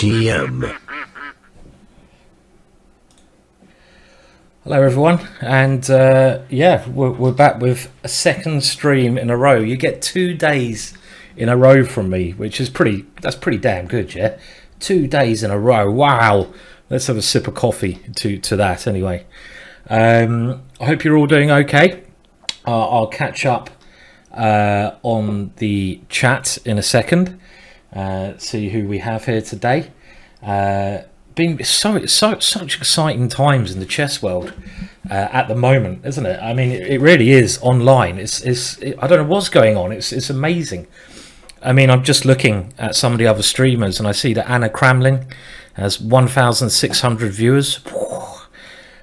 GingerGM. Hello everyone, and yeah, we're back with a second stream in a row. You get 2 days in a row from me, which is pretty damn good, yeah. 2 days in a row, wow. Let's have a sip of coffee to that anyway. I hope you're all doing okay. I'll catch up on the chat in a second, see who we have here today. Been such exciting times in the chess world at the moment, isn't it? I mean, it really is online. I don't know what's going on. It's amazing. I mean, I'm just looking at some of the other streamers, and I see that Anna Kramling has 1,600 viewers.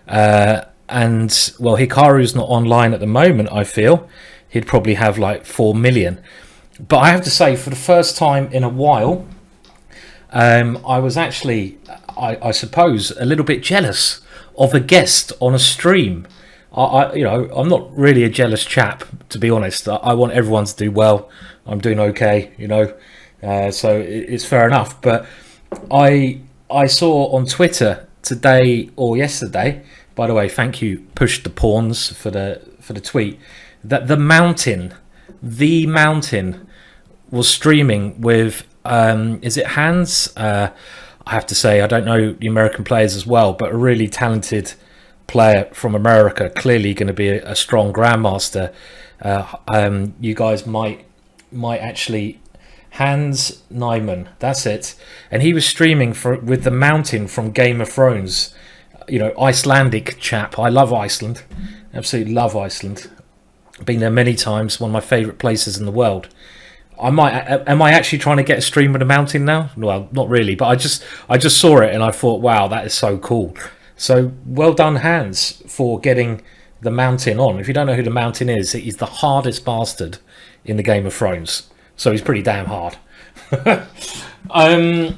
And well, Hikaru's not online at the moment. I feel he'd probably have like 4 million. But I have to say, for the first time in a while, I was actually, I suppose, a little bit jealous of a guest on a stream. I'm not really a jealous chap, to be honest. I want everyone to do well. I'm doing okay, so it's fair enough. But I saw on Twitter today or yesterday. By the way, thank you, Push the Pawns, for the tweet, that the Mountain was streaming with. Is it Hans? I have to say, I don't know the American players as well, but a really talented player from America, clearly going to be a strong grandmaster. You guys might actually, Hans Nyman, that's it. And he was streaming with the Mountain from Game of Thrones. Icelandic chap. I love Iceland, absolutely love Iceland. Been there many times. One of my favourite places in the world. Am I actually trying to get a stream with the Mountain now? Well, not really, but I just saw it and I thought, wow, that is so cool. So well done, Hans, for getting the Mountain on. If you don't know who the Mountain is, he's the hardest bastard in the Game of Thrones. So he's pretty damn hard. What we're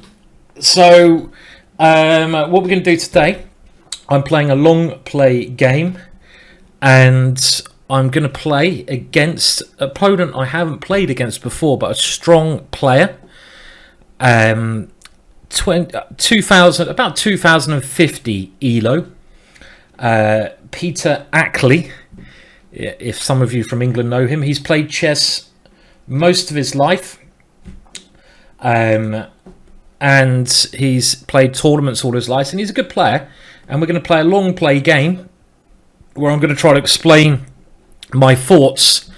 going to do today, I'm playing a long play game, and I'm going to play against an opponent I haven't played against before, but a strong player. 2050 ELO. Peter Ackley, if some of you from England know him. He's played chess most of his life. And he's played tournaments all his life, and he's a good player. And we're going to play a long play game where I'm going to try to explain my thoughts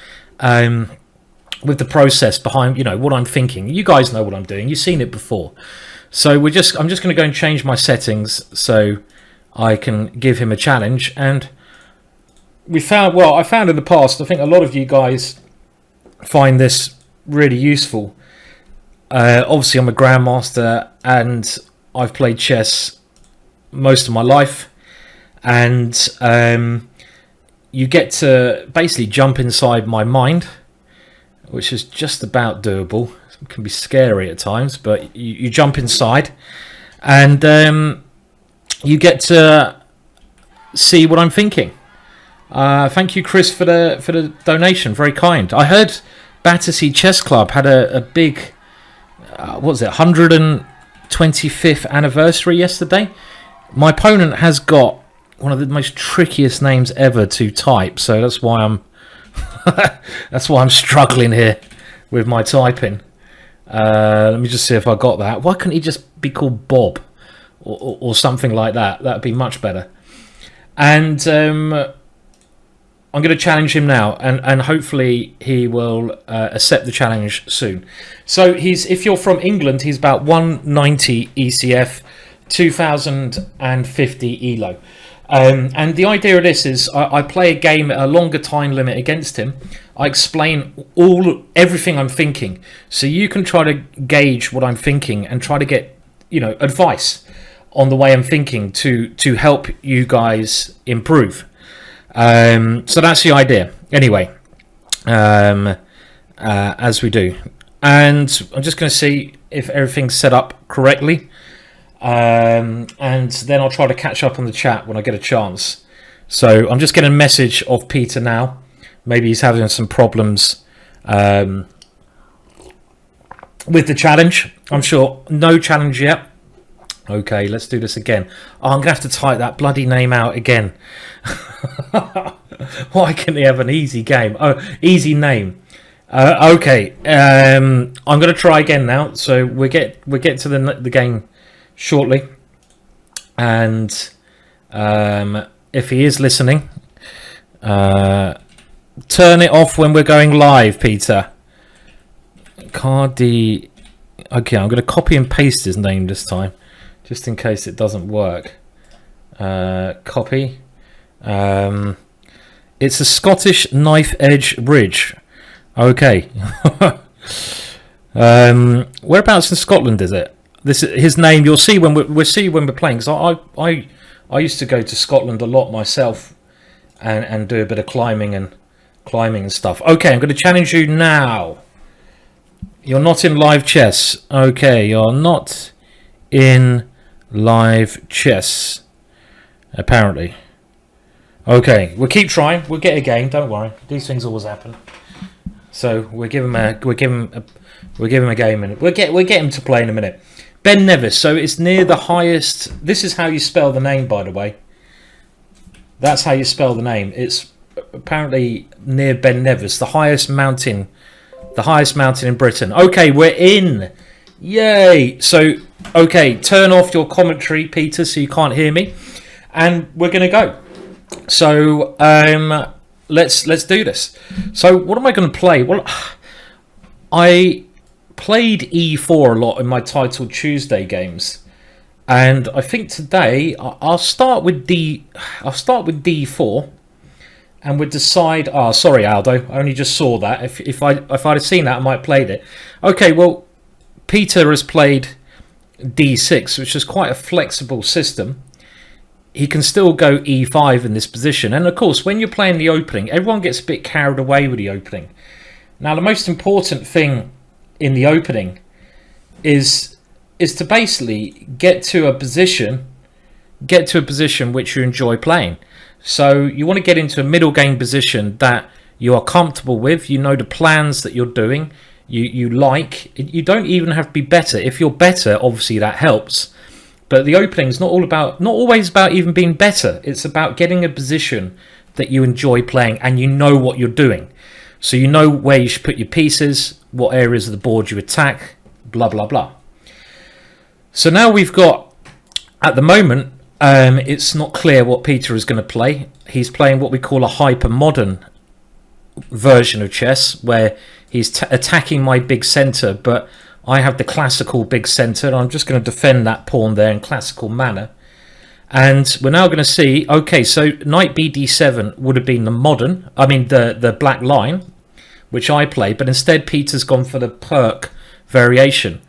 with the process behind, what I'm thinking. You guys know what I'm doing. You've seen it before. So I'm just going to go and change my settings so I can give him a challenge. And I found in the past, I think a lot of you guys find this really useful. Obviously, I'm a grandmaster and I've played chess most of my life. And you get to basically jump inside my mind, which is just about doable. It can be scary at times, but you jump inside and you get to see what I'm thinking. Thank you, Chris, for the donation. Very kind. I heard Battersea Chess Club had a big, 125th anniversary yesterday. My opponent has got one of the most trickiest names ever to type, so that's why I'm struggling here with my typing. Let me just see if I got that. Why couldn't he just be called Bob or something like that? That'd be much better. And I'm going to challenge him now, and hopefully he will accept the challenge soon. So if you're from England, he's about 190 ECF, 2050 ELO. And the idea of this is I play a game at a longer time limit against him. I explain everything I'm thinking, so you can try to gauge what I'm thinking and try to get advice on the way I'm thinking to help you guys improve. So that's the idea. Anyway, as we do, and I'm just going to see if everything's set up correctly. And then I'll try to catch up on the chat when I get a chance. So I'm just getting a message of Peter now. Maybe he's having some problems with the challenge. I'm sure no challenge yet. Okay, let's do this again. Oh, I'm going to have to type that bloody name out again. Why can't they have an easy game? Oh, easy name. Okay, I'm going to try again now. So we get to the game shortly. And if he is listening, turn it off when we're going live, Peter. Cardi. Okay, I'm going to copy and paste his name this time, just in case it doesn't work. Copy. It's a Scottish knife edge bridge. Okay. Whereabouts in Scotland is it? This is his name. You'll see when we'll see when we're playing. Because I used to go to Scotland a lot myself, and do a bit of climbing and stuff. Okay, I'm going to challenge you now. You're not in live chess. Okay, you're not in live chess. Apparently. Okay, we'll keep trying. We'll get a game. Don't worry. These things always happen. So we'll give him a game, and we'll get him to play in a minute. Ben Nevis. So it's near the highest. This is how you spell the name, by the way. That's how you spell the name. It's apparently near Ben Nevis, the highest mountain in Britain. Okay, we're in. Yay! So, okay, turn off your commentary, Peter, so you can't hear me, and we're gonna go. So, let's do this. So, what am I going to play? Well, I played E4 a lot in my Titled Tuesday games, and I think today I'll start with D4. And we'll decide. Oh, sorry, Aldo. I only just saw that. If I'd have seen that, I might have played it. Okay, well, Peter has played D6, which is quite a flexible system. He can still go E5 in this position. And of course, when you're playing the opening, everyone gets a bit carried away with the opening. Now, the most important thing in the opening is to basically get to a position which you enjoy playing. So you want to get into a middle game position that you are comfortable with. You know the plans that you're doing. You like. You don't even have to be better. If you're better, obviously that helps. But the opening is not always about even being better. It's about getting a position that you enjoy playing and you know what you're doing. So you know where you should put your pieces, what areas of the board you attack, blah blah blah. So now we've got, at the moment, it's not clear what Peter is going to play. He's playing what we call a hyper-modern version of chess, where he's attacking my big centre, but I have the classical big centre, and I'm just going to defend that pawn there in classical manner. And we're now going to see, okay, so knight bd7 would have been the black line, which I played, but instead Peter's gone for the Pirc variation,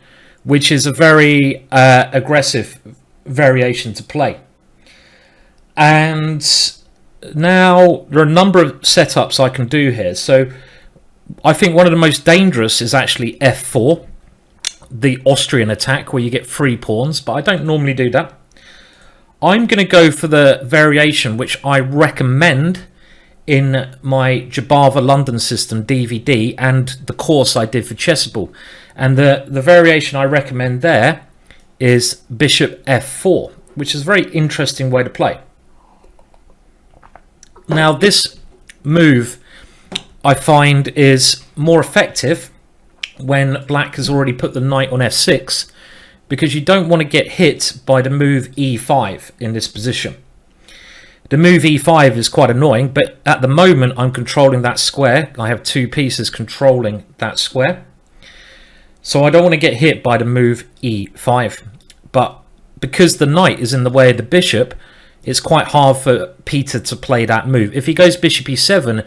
which is a very aggressive variation to play. And now there are a number of setups I can do here. So I think one of the most dangerous is actually f4, the Austrian attack, where you get 3 pawns, but I don't normally do that. I'm going to go for the variation which I recommend in my Jabava London system DVD and the course I did for Chessable. And the variation I recommend there is bishop f4, which is a very interesting way to play. Now this move I find is more effective when black has already put the knight on f6, because you don't want to get hit by the move e5 in this position. The move e5 is quite annoying, but at the moment I'm controlling that square. I have 2 pieces controlling that square, so I don't want to get hit by the move e5. But because the knight is in the way of the bishop, it's quite hard for Peter to play that move. If he goes bishop e7,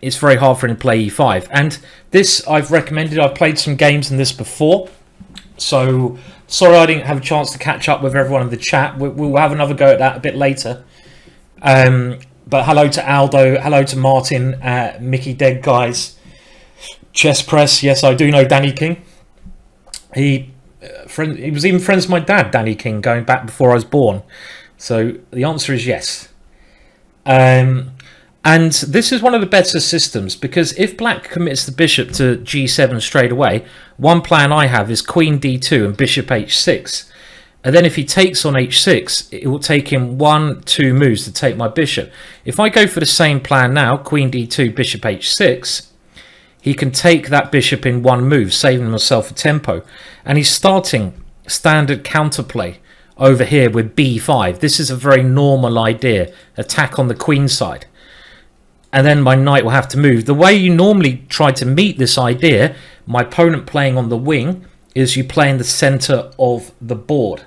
it's very hard for him to play e5. And this I've recommended. I've played some games in this before, so sorry I didn't have a chance to catch up with everyone in the chat. We'll have another go at that a bit later. But hello to Aldo, hello to Martin, Mickey Dead Guys, Chess Press. Yes, I do know Danny King. He was even friends with my dad, Danny King, going back before I was born. So the answer is yes. And this is one of the better systems, because if black commits the bishop to g7 straight away, one plan I have is queen d2 and bishop h6. And then if he takes on h6, it will take him 1-2 moves to take my bishop. If I go for the same plan now, queen d2, bishop h6, he can take that bishop in one move, saving himself a tempo. And he's starting standard counterplay over here with b5. This is a very normal idea, attack on the queen side. And then my knight will have to move. The way you normally try to meet this idea, my opponent playing on the wing, is you play in the center of the board.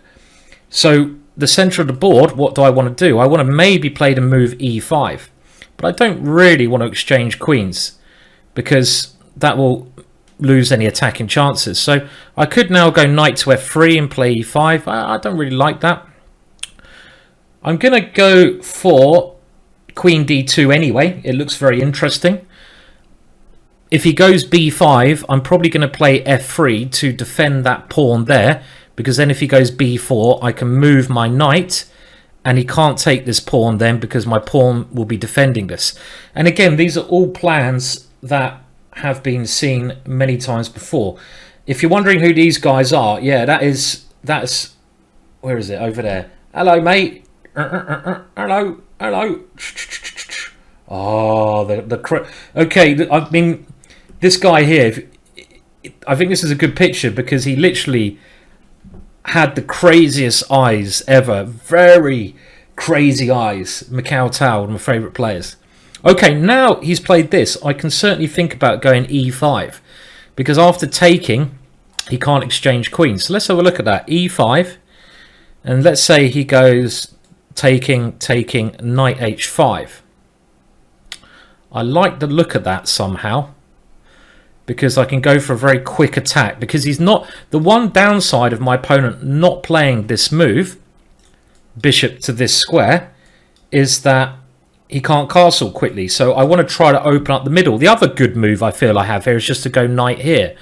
So the center of the board, what do I want to do? I want to maybe play the move e5, but I don't really want to exchange queens because that will lose any attacking chances. So I could now go knight to f3 and play e5. I don't really like that. I'm going to go for queen d2 anyway. It looks very interesting. If he goes b5, I'm probably going to play f3 to defend that pawn there, because then if he goes b4, I can move my knight and he can't take this pawn then because my pawn will be defending this. And again, these are all plans that have been seen many times before. If you're wondering who these guys are, yeah, that's where is it? Over there. Hello, mate. Hello. Oh, okay. I mean, this guy here, I think this is a good picture because he literally had the craziest eyes ever. Very crazy eyes. Macau Tao, one of my favourite players. Okay, now he's played this, I can certainly think about going e5. Because after taking, he can't exchange queens. So let's have a look at that. e5. And let's say he goes taking, knight h5. I like the look of that somehow, because I can go for a very quick attack. Because he's not... The one downside of my opponent not playing this move, bishop to this square, is that he can't castle quickly. So I want to try to open up the middle. The other good move I feel I have here is just to go knight here,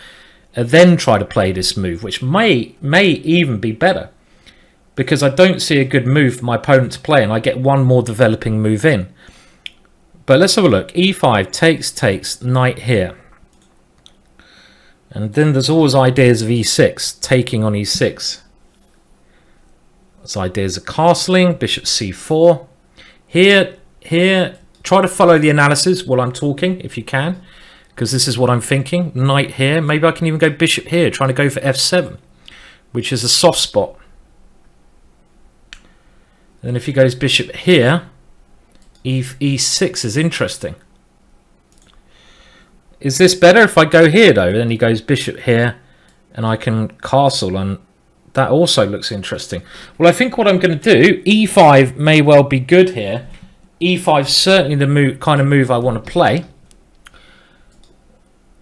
and then try to play this move, which may even be better. Because I don't see a good move for my opponent to play, and I get one more developing move in. But let's have a look. e5 takes, knight here. And then there's always ideas of e6, taking on e6. There's ideas of castling, bishop c4. Here, try to follow the analysis while I'm talking, if you can. Because this is what I'm thinking. Knight here. Maybe I can even go bishop here, trying to go for f7, which is a soft spot. And then if he goes bishop here, e6 is interesting. Is this better if I go here though? Then he goes bishop here and I can castle, and that also looks interesting. Well, I think what I'm going to do, e5 may well be good here. e5 is certainly the kind of move I want to play.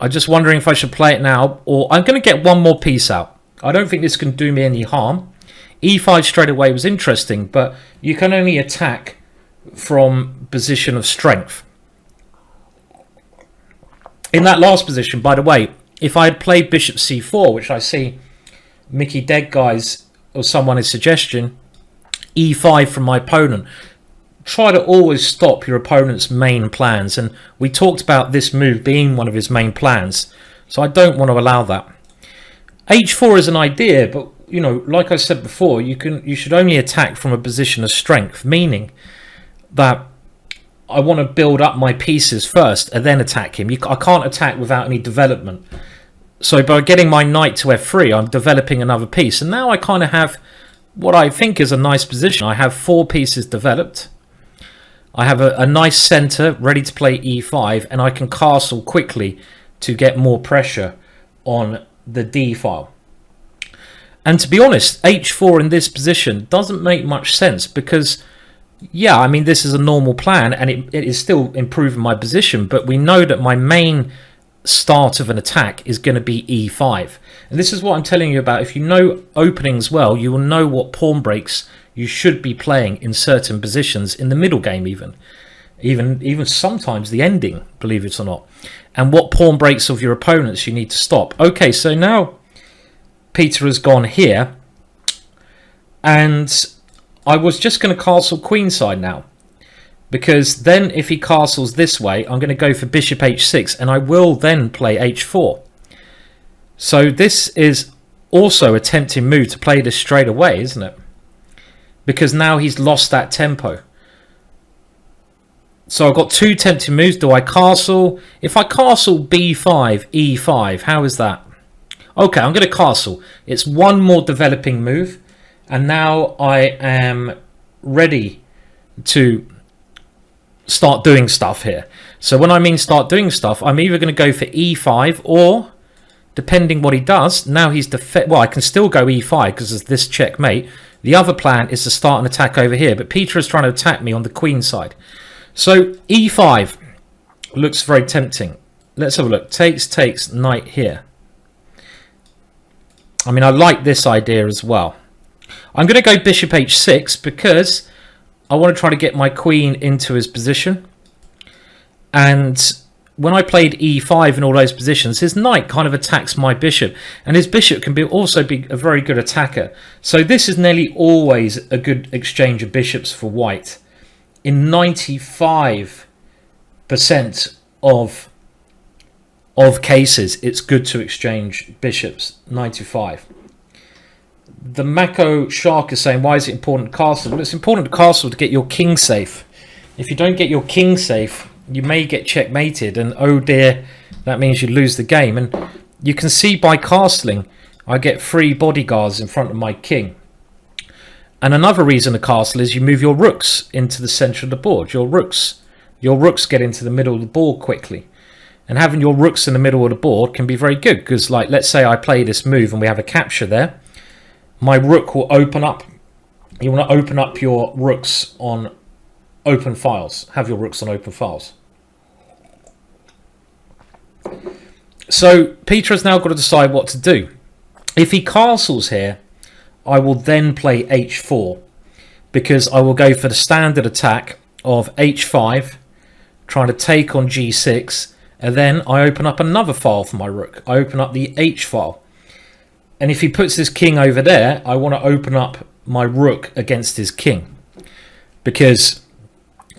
I'm just wondering if I should play it now, or I'm going to get one more piece out. I don't think this can do me any harm. e5 straight away was interesting, but you can only attack from position of strength. In that last position, by the way, if I had played bishop c4, which I see Mickey Dead guys or someone is suggestion, e5 from my opponent, try to always stop your opponent's main plans. And we talked about this move being one of his main plans, so I don't want to allow that. h4 is an idea, but you know, like I said before, you should only attack from a position of strength, meaning that I want to build up my pieces first and then attack him. I can't attack without any development. So by getting my knight to f3, I'm developing another piece. And now I kind of have what I think is a nice position. I have 4 pieces developed. I have a nice center ready to play e5, and I can castle quickly to get more pressure on the d file. And to be honest, h4 in this position doesn't make much sense because, yeah, I mean, this is a normal plan and it is still improving my position, but we know that my main start of an attack is going to be e5. And this is what I'm telling you about. If you know openings well, you will know what pawn breaks you should be playing in certain positions in the middle game, even sometimes the ending, believe it or not, and what pawn breaks of your opponents you need to stop. Okay, so now Peter has gone here, and I was just going to castle queenside now, because then if he castles this way, I'm going to go for bishop h6, and I will then play h4. So this is also a tempting move to play this straight away, isn't it? Because now he's lost that tempo. So I've got two tempting moves. Do I castle? If I castle b5, e5, how is that? Okay, I'm going to castle. It's one more developing move. And now I am ready to start doing stuff here. So when I mean start doing stuff, I'm either going to go for e5 or, depending what he does, now he's well, I can still go e5 because of this checkmate. The other plan is to start an attack over here, but Peter is trying to attack me on the queen side. So e5 looks very tempting. Let's have a look. Takes, knight here. I mean, I like this idea as well. I'm going to go bishop h6 because I want to try to get my queen into his position. And when I played e5 in all those positions, his knight kind of attacks my bishop. And his bishop can also be a very good attacker. So this is nearly always a good exchange of bishops for white. In 95% of cases, it's good to exchange bishops. 95. The Mako Shark is saying, why is it important to castle? Well, it's important to castle to get your king safe. If you don't get your king safe, you may get checkmated, and oh dear, that means you lose the game. And you can see by castling, I get 3 bodyguards in front of my king. And another reason to castle is you move your rooks into the center of the board. Your rooks get into the middle of the board quickly. And having your rooks in the middle of the board can be very good, because, like, let's say I play this move and we have a capture there. My rook will open up. You want to open up your rooks on open files. Have your rooks on open files. So Peter has now got to decide what to do. If he castles here, I will then play h4, because I will go for the standard attack of h5, trying to take on g6, and then I open up another file for my rook. I open up the h file. And if he puts his king over there, I want to open up my rook against his king, because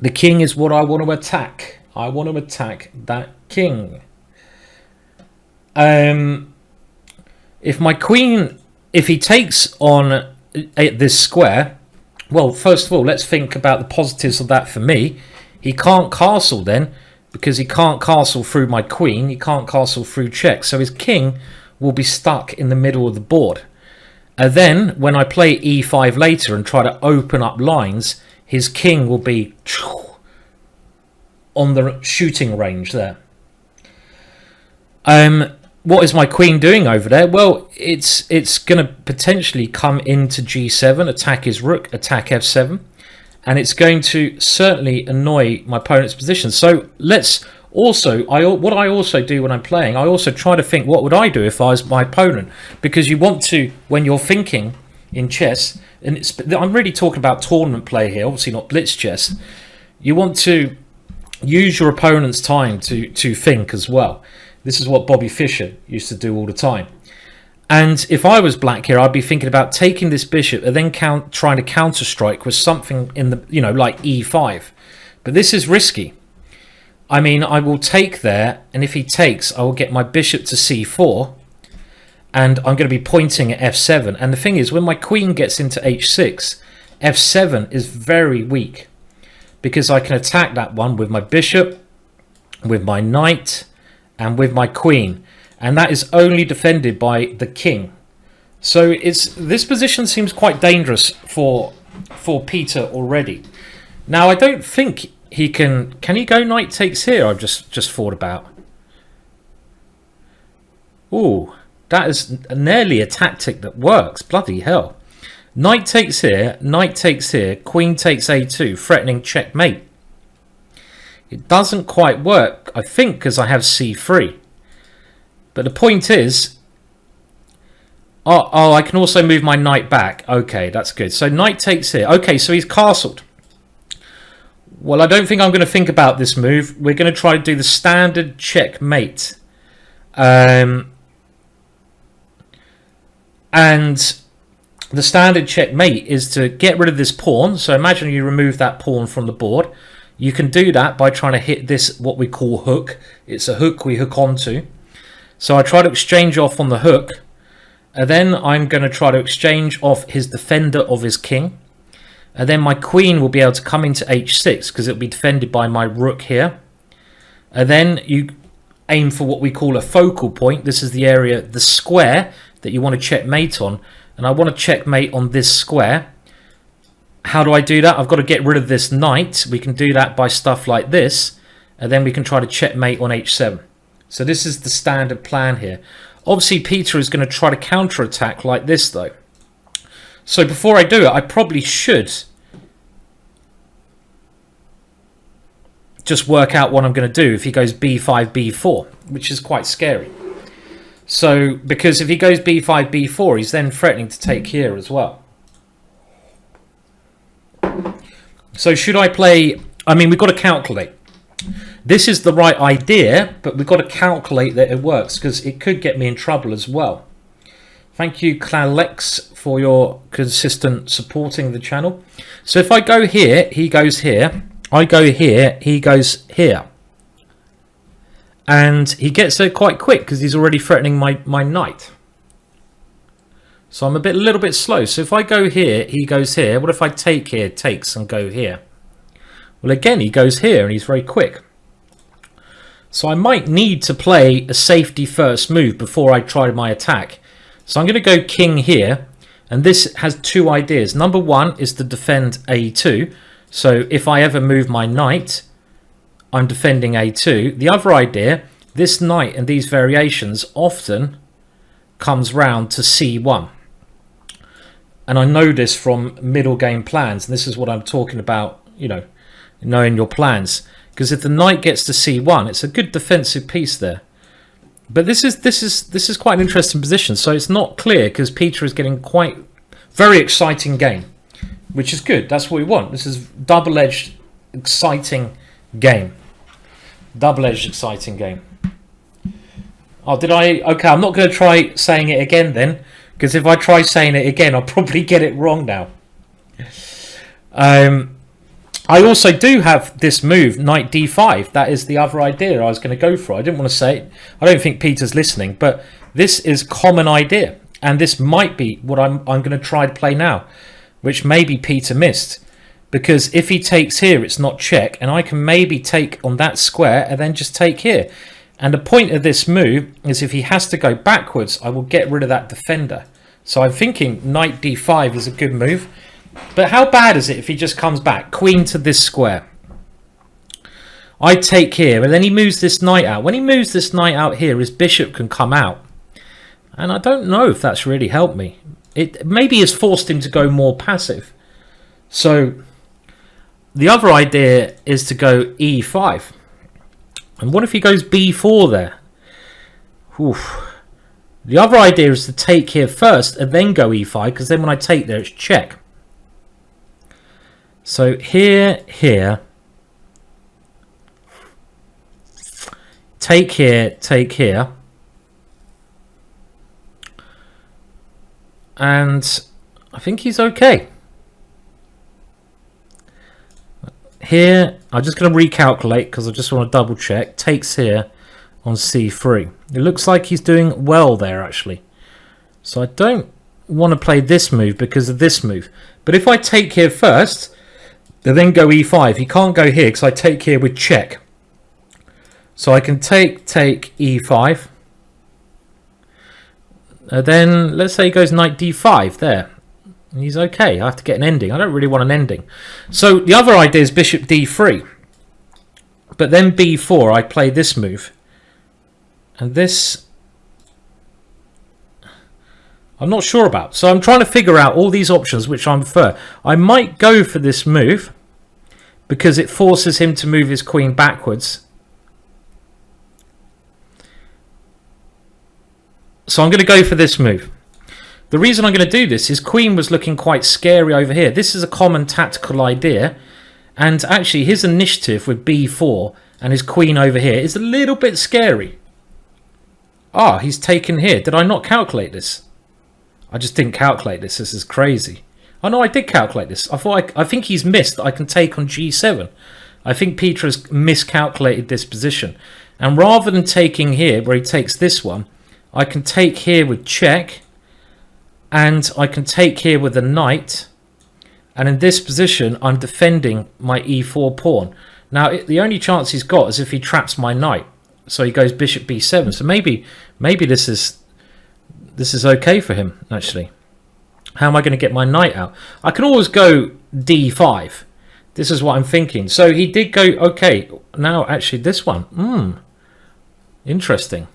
the king is what I want to attack. I want to attack that king. If my queen, if he takes on this square, well, first of all, let's think about the positives of that for me. He can't castle then, because he can't castle through my queen. He can't castle through check. So his king will be stuck in the middle of the board. And then when I play e5 later and try to open up lines, his king will be on the shooting range there. What is my queen doing over there? Well, it's going to potentially come into g7, attack his rook, attack f7, and it's going to certainly annoy my opponent's position. So let's also, what I also do when I'm playing, I also try to think, what would I do if I was my opponent? Because you want to, when you're thinking in chess, and I'm really talking about tournament play here, obviously not blitz chess, you want to use your opponent's time to think as well. This is what Bobby Fischer used to do all the time. And if I was black here, I'd be thinking about taking this bishop and then trying to counter strike with something in the, like e5. But this is risky. I mean, I will take there, and if he takes, I will get my bishop to c4, and I'm going to be pointing at f7. And the thing is, when my queen gets into h6, f7 is very weak, because I can attack that one with my bishop, with my knight, and with my queen, and that is only defended by the king. So this position seems quite dangerous for Peter already. Now I don't think he can he go knight takes here? I've just thought about. Ooh, that is nearly a tactic that works. Bloody hell. Knight takes here, queen takes a2, threatening checkmate. It doesn't quite work, I think, because I have c3. But the point is, I can also move my knight back. Okay, that's good. So knight takes here. Okay, so he's castled. Well, I don't think I'm going to think about this move. We're going to try to do the standard checkmate. And the standard checkmate is to get rid of this pawn. So imagine you remove that pawn from the board. You can do that by trying to hit this, what we call hook. It's a hook we hook onto. So I try to exchange off on the hook. And then I'm going to try to exchange off his defender of his king. And then my queen will be able to come into h6 because it'll be defended by my rook here. And then you aim for what we call a focal point. This is the area, the square that you want to checkmate on. And I want to checkmate on this square. How do I do that? I've got to get rid of this knight. We can do that by stuff like this. And then we can try to checkmate on h7. So this is the standard plan here. Obviously, Peter is going to try to counterattack like this, though. So before I do it, I probably should just work out what I'm going to do if he goes b5, b4, which is quite scary. So, because if he goes b5, b4, he's then threatening to take here as well. So should I play... I mean, we've got to calculate. This is the right idea, but we've got to calculate that it works because it could get me in trouble as well. Thank you, Clalex, for your consistent supporting the channel. So if I go here, he goes here. I go here, he goes here. And he gets there quite quick because he's already threatening my knight. So I'm a little bit slow. So if I go here, he goes here. What if I take here, takes, and go here? Well, again, he goes here and he's very quick. So I might need to play a safety first move before I try my attack. So I'm going to go king here. And this has two ideas. Number one is to defend a2. So if I ever move my knight, I'm defending a2. The other idea, this knight and these variations often comes round to c1. And I know this from middle game plans. And this is what I'm talking about, you know, knowing your plans. Because if the knight gets to c1, it's a good defensive piece there. But this is quite an interesting position. So it's not clear because Peter is getting quite very exciting game, which is good. That's what we want. This is double-edged, exciting game. Double-edged, exciting game. Oh, did I? Okay, I'm not going to try saying it again then, because if I try saying it again, I'll probably get it wrong now. I also do have this move, knight d5. That is the other idea I was going to go for. I didn't want to say it. I don't think Peter's listening, but this is common idea. And this might be what I'm going to try to play now, which maybe Peter missed. Because if he takes here, it's not check. And I can maybe take on that square and then just take here. And the point of this move is if he has to go backwards, I will get rid of that defender. So I'm thinking knight d5 is a good move. But how bad is it if he just comes back? Queen to this square. I take here, and then he moves this knight out. When he moves this knight out here, his bishop can come out. And I don't know if that's really helped me. It maybe has forced him to go more passive. So the other idea is to go e5. And what if he goes b4 there? Oof. The other idea is to take here first and then go e5, because then when I take there, it's check. So here, take here, and I think he's okay. Here, I'm just going to recalculate because I just want to double check. Takes here on c3. It looks like he's doing well there, actually. So I don't want to play this move because of this move. But if I take here first, and then go e5, he can't go here because I take here with check. So I can take e5. Then let's say he goes knight d5 there. And he's okay. I have to get an ending. I don't really want an ending. So the other idea is bishop d3. But then b4, I play this move. And this, I'm not sure about. So I'm trying to figure out all these options which I prefer. I might go for this move because it forces him to move his queen backwards. So I'm going to go for this move. The reason I'm going to do this is queen was looking quite scary over here. This is a common tactical idea. And actually his initiative with b4 and his queen over here is a little bit scary. Ah, he's taken here. Did I not calculate this? I just didn't calculate this. This is crazy. Oh no, I did calculate this. I think he's missed that I can take on g7. I think Peter has miscalculated this position. And rather than taking here where he takes this one, I can take here with check. and I can take here with the knight, and in this position I'm defending my e4 pawn. Now the only chance he's got is if he traps my knight, so he goes bishop b7. So maybe this is okay for him actually. How am I going to get my knight out? I can always go d5. This is what I'm thinking. So he did go, okay, now actually this one, interesting.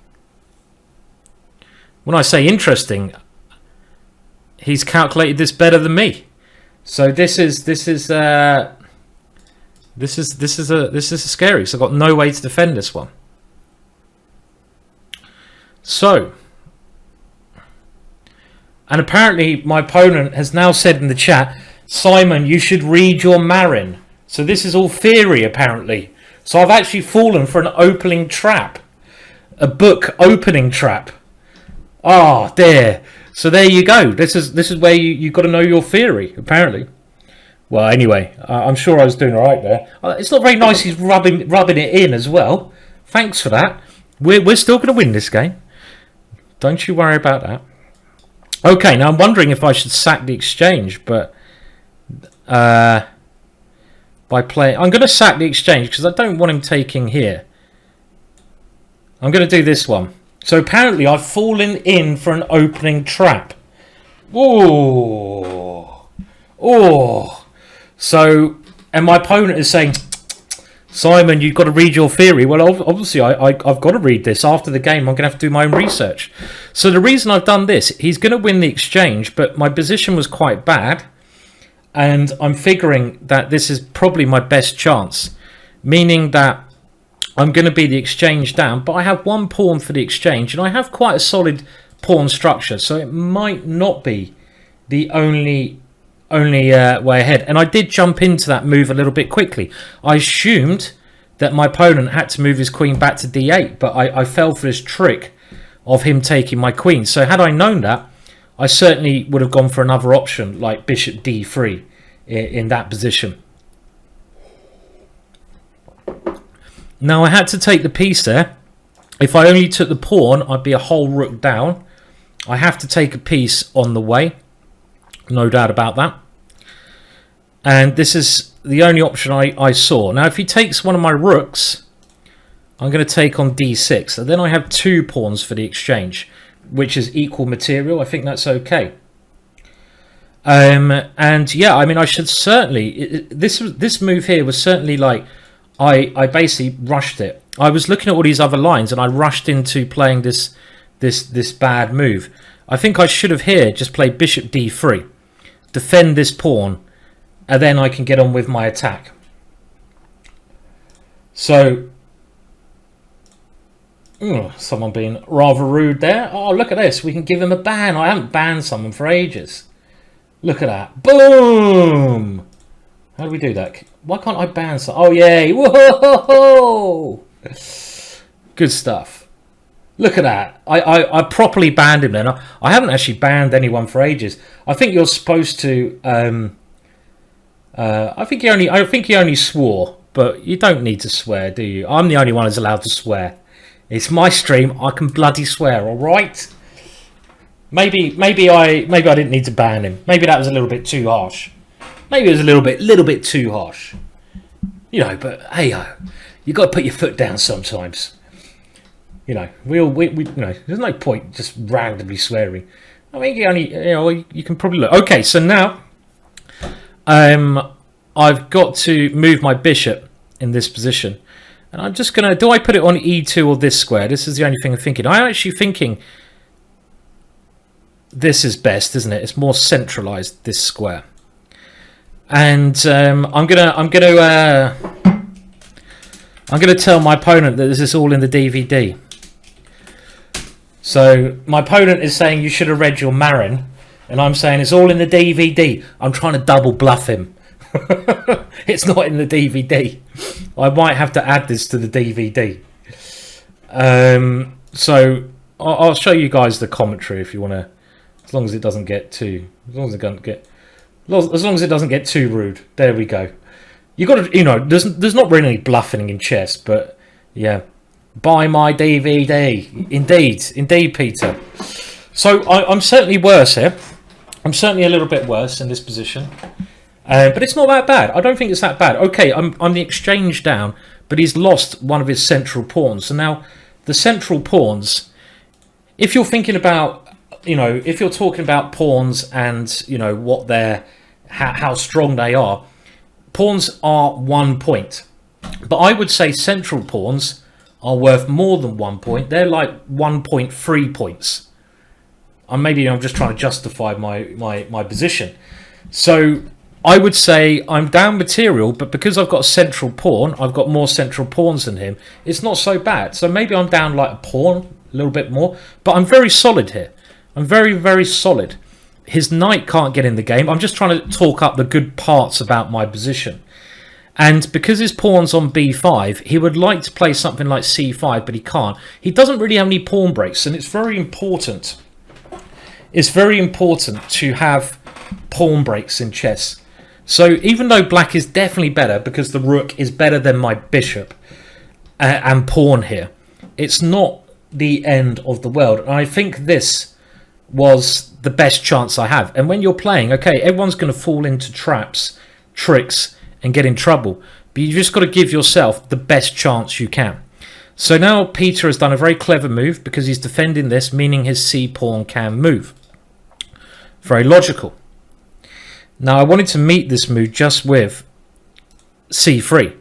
When I say interesting, he's calculated this better than me. So this is scary. So I've got no way to defend this one. So, and apparently my opponent has now said in the chat, Simon, you should read your Marin. So this is all theory apparently. So I've actually fallen for an opening trap, a book opening trap. Ah, there. So there you go. This is where you got to know your theory apparently. Well, anyway, I'm sure I was doing all right there. It's not very nice. He's rubbing it in as well. Thanks for that. We're still going to win this game. Don't you worry about that. Okay, now I'm wondering if I should sack the exchange, but by playing, I'm going to sack the exchange because I don't want him taking here. I'm going to do this one. So apparently I've fallen in for an opening trap. Oh. So, and my opponent is saying, Simon, you've got to read your theory. Well, obviously, I've got to read this. After the game, I'm going to have to do my own research. So the reason I've done this, he's going to win the exchange, but my position was quite bad. And I'm figuring that this is probably my best chance, meaning that I'm going to be the exchange down, but I have one pawn for the exchange, and I have quite a solid pawn structure, so it might not be the only way ahead. And I did jump into that move a little bit quickly. I assumed that my opponent had to move his queen back to d8, but I fell for this trick of him taking my queen. So had I known that, I certainly would have gone for another option like bishop d3 in that position. Now I had to take the piece there. If I only took the pawn, I'd be a whole rook down. I have to take a piece on the way. No doubt about that. And this is the only option I saw. Now if he takes one of my rooks, I'm going to take on d6. And then I have two pawns for the exchange, which is equal material. I think that's okay. And yeah, I mean, I should certainly... This move here was certainly like... I basically rushed it. I was looking at all these other lines and I rushed into playing this bad move. I think I should have here just played bishop d3. Defend this pawn, and then I can get on with my attack. So, someone being rather rude there. Oh, look at this. We can give him a ban. I haven't banned someone for ages. Look at that. Boom! How do we do that? Why can't I ban someone? Oh, yay. Whoa! Good stuff. Look at that. I properly banned him then. I haven't actually banned anyone for ages. I think you're supposed to... I think he only swore, but you don't need to swear, do you? I'm the only one who's allowed to swear. It's my stream. I can bloody swear, all right? Maybe I didn't need to ban him. Maybe that was a little bit too harsh. Maybe it was a little bit too harsh. You know, but hey, you got to put your foot down sometimes. You know, we you know, there's no point just randomly swearing. I mean, you can probably look. Okay, so now I've got to move my bishop in this position. And I'm just going to... Do I put it on e2 or this square? This is the only thing I'm thinking. I'm actually thinking this is best, isn't it? It's more centralized, this square. And I'm gonna tell my opponent that this is all in the DVD. So my opponent is saying you should have read your Marin, and I'm saying it's all in the DVD. I'm trying to double bluff him. It's not in the DVD. I might have to add this to the DVD. So I'll show you guys the commentary if you want to, as long as it doesn't get too, as long as it doesn't get too rude. There we go. You got to, you know, there's not really any bluffing in chess, but yeah, buy my DVD. Indeed, Peter. So I'm certainly worse here. I'm certainly a little bit worse in this position. But it's not that bad. I don't think it's that bad. Okay, I'm the exchange down, but he's lost one of his central pawns. So now the central pawns, if you're thinking about, if you're talking about pawns and, what they're, how strong they are, pawns are 1 point. But I would say central pawns are worth more than 1 point. They're like 1.3 points. Maybe I'm just trying to justify my position. So I would say I'm down material, but because I've got a central pawn, I've got more central pawns than him. It's not so bad. So maybe I'm down like a pawn, a little bit more. But I'm very solid here. I'm very, very solid. His knight can't get in the game. I'm just trying to talk up the good parts about my position. And because his pawn's on b5, he would like to play something like c5, but he can't. He doesn't really have any pawn breaks, and it's very important. It's very important to have pawn breaks in chess. So even though black is definitely better because the rook is better than my bishop and pawn here, it's not the end of the world. And I think this was the best chance I have. And when you're playing, okay, everyone's going to fall into traps, tricks, and get in trouble. But you just got to give yourself the best chance you can. So now Peter has done a very clever move because he's defending this, meaning his c-pawn can move. Very logical. Now I wanted to meet this move just with c3,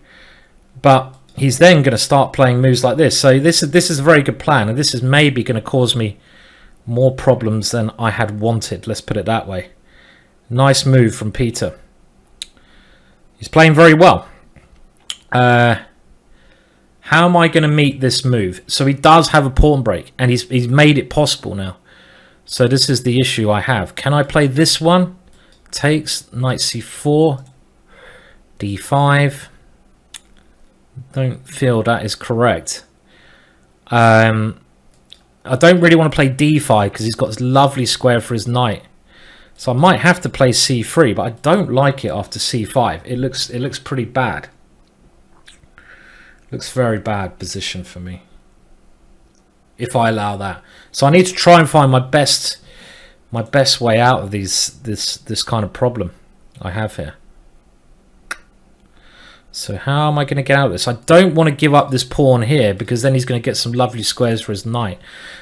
but he's then going to start playing moves like this. So this is a very good plan, and this is maybe going to cause me more problems than I had wanted. Let's put it that way. Nice move from Peter. He's playing very well. How am I going to meet this move? So he does have a pawn break, and he's made it possible now. So this is the issue I have. Can I play this one? Takes, knight c4, d5. Don't feel that is correct. I don't really want to play d5 because he's got this lovely square for his knight. So I might have to play c3, but I don't like it after c5. It looks pretty bad. Looks very bad position for me, if I allow that. So I need to try and find my best way out of this kind of problem I have here. So how am I going to get out of this? I don't want to give up this pawn here because then he's going to get some lovely squares for his knight.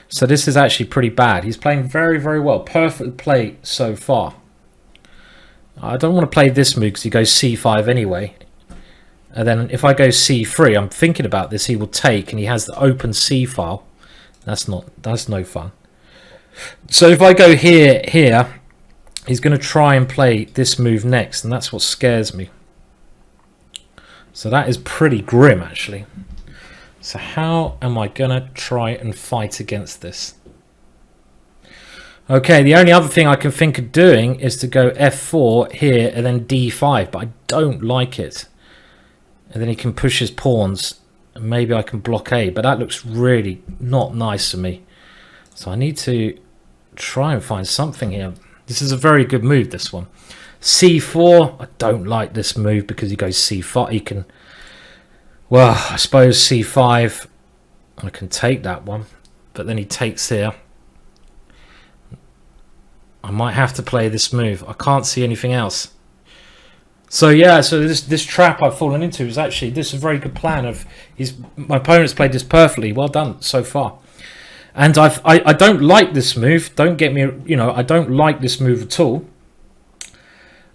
So this is actually pretty bad. He's playing very, very well. Perfect play so far. I don't want to play this move because he goes c5 anyway. And then if I go c3, I'm thinking about this, he will take, and he has the open c file. That's no fun. So if I go here, he's going to try and play this move next, and that's what scares me. So that is pretty grim, actually. So how am I going to try and fight against this? Okay, the only other thing I can think of doing is to go f4 here and then d5, but I don't like it. And then he can push his pawns, and maybe I can blockade, but that looks really not nice to me. So I need to try and find something here. This is a very good move, this one. c4, I don't like this move because he goes c5. He can, well, I suppose c5, I can take that one, but then he takes here. I might have to play this move. I can't see anything else. So yeah, so this trap I've fallen into is actually, this is a very good plan of my opponent's played this perfectly. Well done so far. And I don't like this move. Don't get me, I don't like this move at all.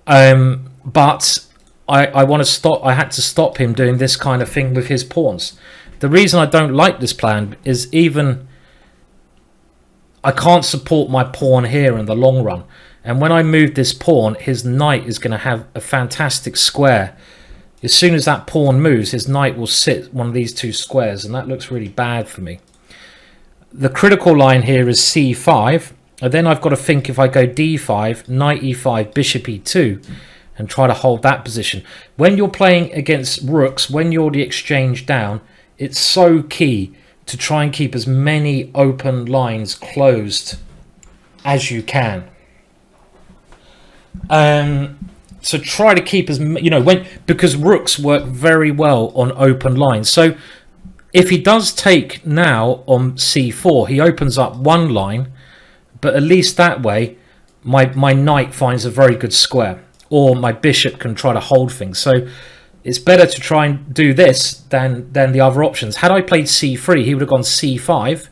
But I want to stop. I had to stop him doing this kind of thing with his pawns. The reason I don't like this plan is even I can't support my pawn here in the long run. And when I move this pawn, his knight is going to have a fantastic square. As soon as that pawn moves, his knight will sit one of these two squares, and that looks really bad for me. The critical line here is c5, and then I've got to think if I go d5, knight e5, bishop e2, and try to hold that position. When you're playing against rooks, when you're the exchange down, it's so key to try and keep as many open lines closed as you can. So try to keep as because rooks work very well on open lines. So if he does take now on c4, he opens up one line, but at least that way my knight finds a very good square, or my bishop can try to hold things. So it's better to try and do this than the other options. Had I played c3, he would have gone c5,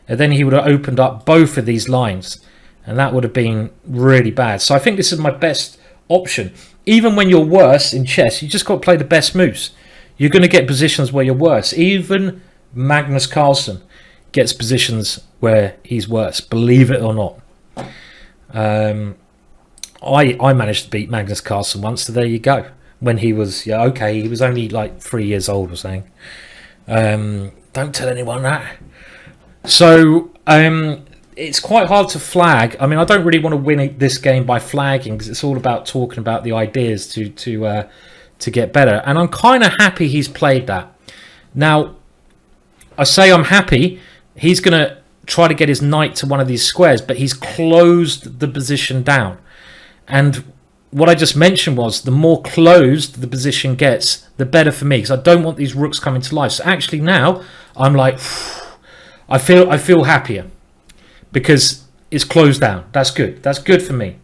and then he would have opened up both of these lines, and that would have been really bad. So I think this is my best option. Even when you're worse in chess, you just got to play the best moves. You're going to get positions where you're worse. Even Magnus Carlsen gets positions where he's worse, believe it or not. I managed to beat Magnus Carlsen once, so there you go. When he was, he was only like 3 years old or something. Don't tell anyone that. So it's quite hard to flag. I mean, I don't really want to win this game by flagging, because it's all about talking about the ideas to get better. And I'm kind of happy he's played that. Now, I say I'm happy. He's going to try to get his knight to one of these squares, but he's closed the position down. And what I just mentioned was, the more closed the position gets, the better for me, because I don't want these rooks coming to life. So actually now I'm like, I feel happier because it's closed down. That's good. That's good for me.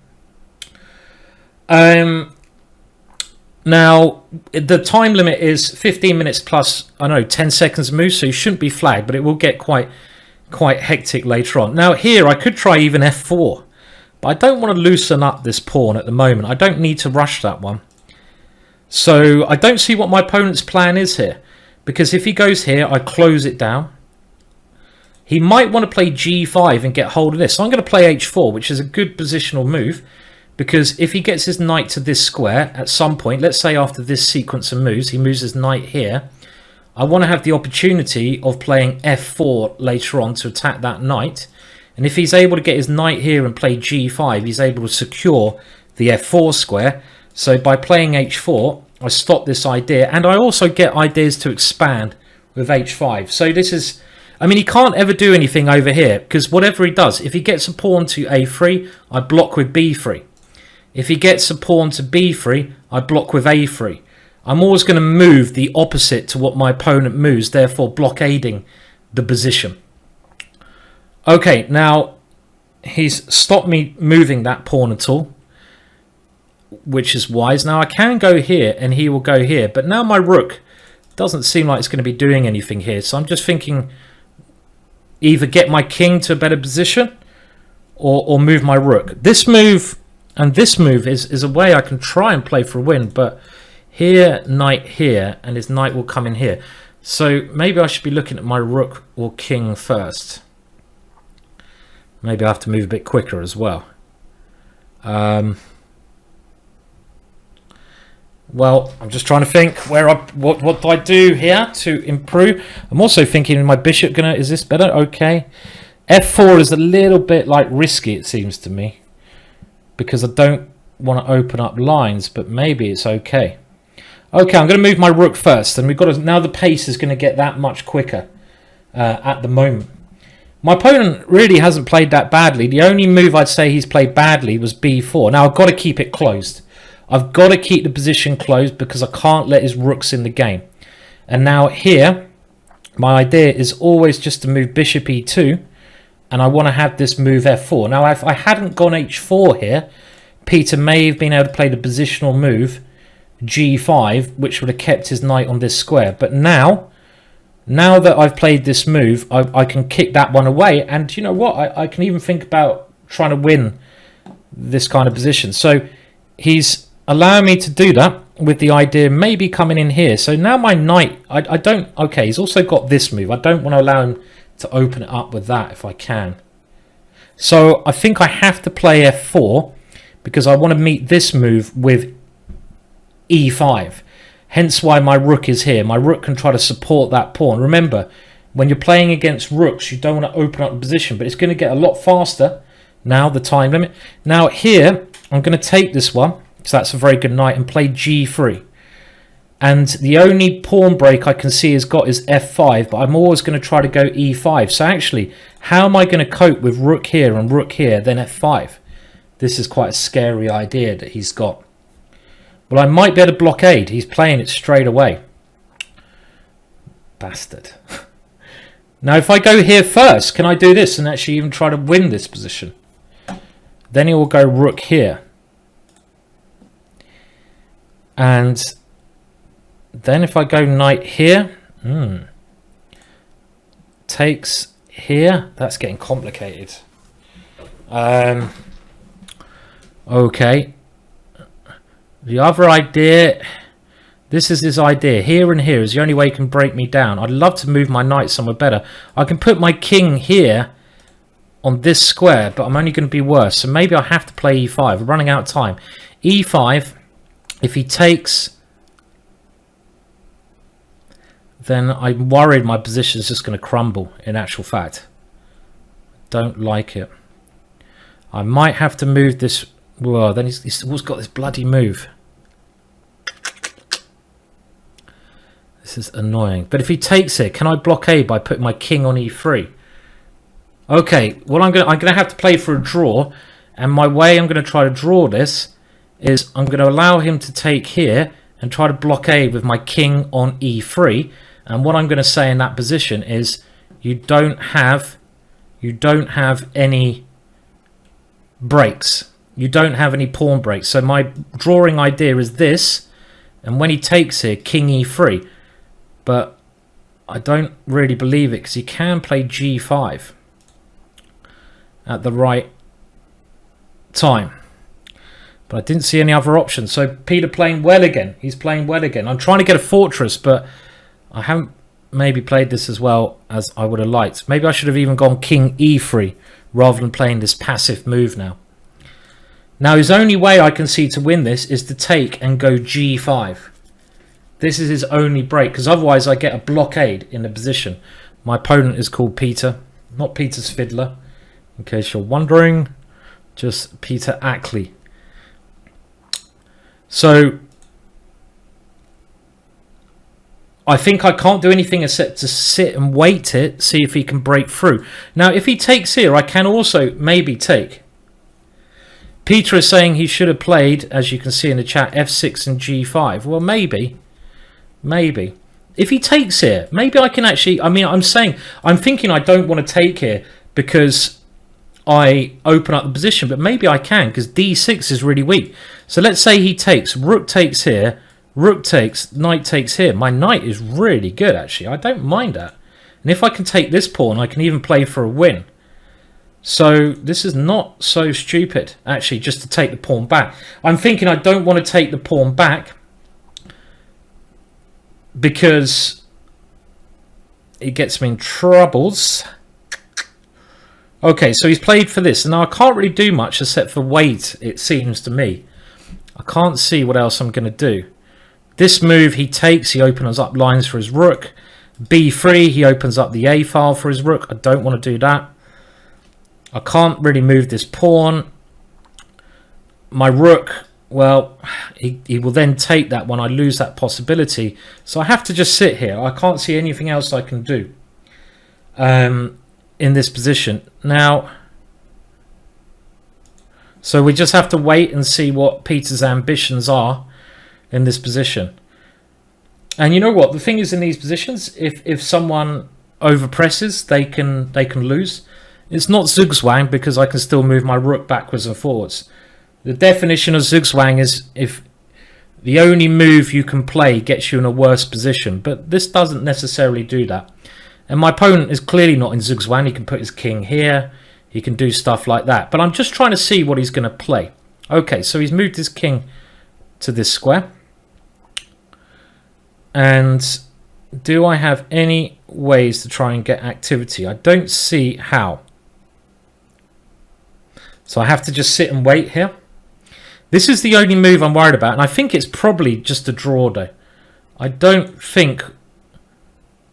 Now the time limit is 15 minutes plus, 10 seconds move, so you shouldn't be flagged, but it will get quite hectic later on. Now here I could try even f4, but I don't want to loosen up this pawn at the moment. I don't need to rush that one. So I don't see what my opponent's plan is here, because if he goes here, I close it down. He might want to play g5 and get hold of this. So I'm going to play h4, which is a good positional move, because if he gets his knight to this square at some point, let's say after this sequence of moves, he moves his knight here, I want to have the opportunity of playing f4 later on to attack that knight. And if he's able to get his knight here and play g5, he's able to secure the f4 square. So by playing h4, I stop this idea, and I also get ideas to expand with h5. So this is, I mean, he can't ever do anything over here, because whatever he does, if he gets a pawn to a3, I block with b3. If he gets a pawn to b3, I block with a3. I'm always going to move the opposite to what my opponent moves, therefore blockading the position. Okay, now he's stopped me moving that pawn at all, which is wise. Now I can go here and he will go here, but now my rook doesn't seem like it's going to be doing anything here. So I'm just thinking either get my king to a better position or move my rook. This move and this move is a way I can try and play for a win, but here, knight here, and his knight will come in here. So maybe I should be looking at my rook or king first. Maybe I have to move a bit quicker as well. Well, I'm just trying to think what do I do here to improve. I'm also thinking, my bishop is this better? Okay. F4 is a little bit like risky, it seems to me, because I don't want to open up lines, but maybe it's okay. Okay, I'm going to move my rook first, and we've got to, now the pace is going to get that much quicker at the moment. My opponent really hasn't played that badly. The only move I'd say he's played badly was b4. Now I've got to keep it closed. I've got to keep the position closed because I can't let his rooks in the game. And now here, my idea is always just to move bishop e2, and I want to have this move f4. Now if I hadn't gone h4 here, Peter may have been able to play the positional move g5, which would have kept his knight on this square. But now that I've played this move, I can kick that one away. And you know what? I can even think about trying to win this kind of position. So he's allowing me to do that with the idea maybe coming in here. So now my knight, I don't... Okay, he's also got this move. I don't want to allow him to open it up with that if I can. So I think I have to play f4 because I want to meet this move with e5. Hence why my rook is here. My rook can try to support that pawn. Remember, when you're playing against rooks, you don't want to open up the position, but it's going to get a lot faster now, the time limit. Now here, I'm going to take this one, so that's a very good knight, and play g3. And the only pawn break I can see has got is f5, but I'm always going to try to go e5. So actually, how am I going to cope with rook here and rook here, then f5? This is quite a scary idea that he's got. Well, I might be able to blockade. He's playing it straight away. Bastard. Now, if I go here first, can I do this and actually even try to win this position? Then he will go rook here. And then if I go knight here, takes here, that's getting complicated. Okay. The other idea, this is his idea. Here and here is the only way he can break me down. I'd love to move my knight somewhere better. I can put my king here on this square, but I'm only going to be worse. So maybe I have to play e5. We're running out of time. e5, if he takes, then I'm worried my position is just going to crumble, in actual fact. Don't like it. I might have to move this. Well, then he's always got this bloody move. This is annoying. But if he takes it, can I blockade by putting my king on e3? Okay, well I'm gonna have to play for a draw, and my way I'm gonna try to draw this is I'm gonna allow him to take here and try to blockade with my king on e3. And what I'm gonna say in that position is you don't have any breaks. You don't have any pawn breaks. So my drawing idea is this, and when he takes here, king e3. But I don't really believe it, because he can play g5 at the right time. But I didn't see any other options. So Peter playing well again. He's playing well again. I'm trying to get a fortress, but I haven't maybe played this as well as I would have liked. Maybe I should have even gone king e3 rather than playing this passive move now. Now his only way I can see to win this is to take and go g5. This is his only break, because otherwise I get a blockade in the position. My opponent is called Peter, not Peter's Fiddler, in case you're wondering. Just Peter Ackley. So I think I can't do anything except to sit and wait it, see if he can break through. Now if he takes here, I can also maybe take. Peter is saying he should have played, as you can see in the chat, f6 and g5. Well, maybe. If he takes here, maybe I can actually, I'm thinking I don't want to take here because I open up the position, but maybe I can, because d6 is really weak. So let's say he takes, rook takes here, rook takes, knight takes here. My knight is really good, actually. I don't mind that. And if I can take this pawn, I can even play for a win. So this is not so stupid, actually, just to take the pawn back. I'm thinking I don't want to take the pawn back because it gets me in troubles. Okay, so he's played for this. Now I can't really do much except for wait, it seems to me. I can't see what else I'm going to do. This move he takes, he opens up lines for his rook. b3, he opens up the a file for his rook. I don't want to do that. I can't really move this pawn. My rook, well, he will then take that when I lose that possibility. So I have to just sit here. I can't see anything else I can do in this position. Now, so we just have to wait and see what Peter's ambitions are in this position. And you know what? The thing is, in these positions, if someone overpresses, they can lose. It's not zugzwang because I can still move my rook backwards and forwards. The definition of zugzwang is if the only move you can play gets you in a worse position. But this doesn't necessarily do that. And my opponent is clearly not in zugzwang. He can put his king here. He can do stuff like that. But I'm just trying to see what he's going to play. Okay, so he's moved his king to this square. And do I have any ways to try and get activity? I don't see how. So I have to just sit and wait here. This is the only move I'm worried about, and I think it's probably just a draw though. I don't think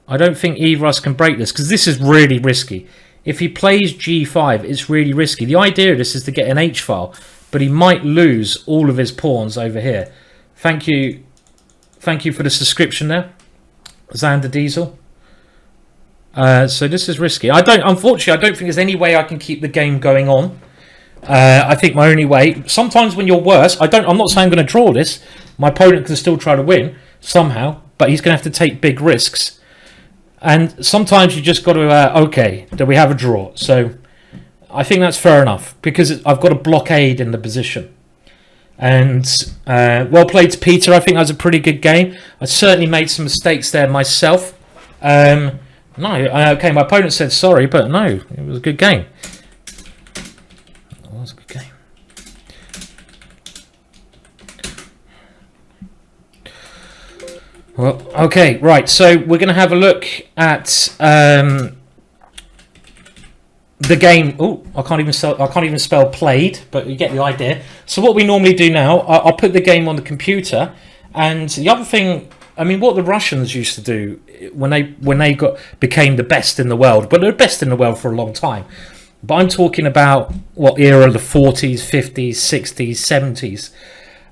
either of us can break this, because this is really risky. If he plays g5, it's really risky. The idea of this is to get an h-file, but he might lose all of his pawns over here. Thank you for the subscription there, Xander Diesel. So this is risky. Unfortunately, I don't think there's any way I can keep the game going on. I think my only way, sometimes when you're worse, I'm not saying I'm going to draw this. My opponent can still try to win somehow, but he's going to have to take big risks. And sometimes you just got to, okay, do we have a draw? So I think that's fair enough because I've got a blockade in the position. And well played to Peter. I think that was a pretty good game. I certainly made some mistakes there myself. No, okay, my opponent said sorry, but no, it was a good game. It was a good game. Well, okay, right. So we're going to have a look at the game. Oh, I can't even spell played, but you get the idea. So what we normally do now, I'll put the game on the computer, and the other thing, I mean, what the Russians used to do when they became the best in the world, but they're best in the world for a long time. But I'm talking about what era, the 40s, 50s, 60s,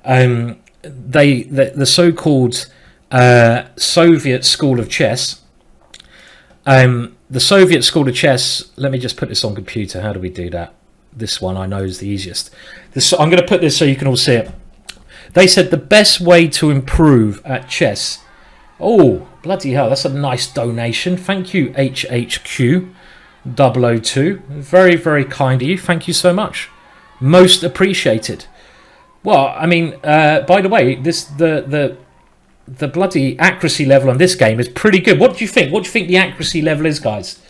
70s. The so-called Soviet School of Chess. The Soviet School of Chess, let me just put this on computer. How do we do that? This one I know is the easiest. I'm going to put this so you can all see it. They said the best way to improve at chess. Oh, bloody hell, that's a nice donation. Thank you, HHQ002. Very, very kind of you. Thank you so much. Most appreciated. Well, I mean, by the way, the bloody accuracy level on this game is pretty good. What do you think? What do you think the accuracy level is, guys?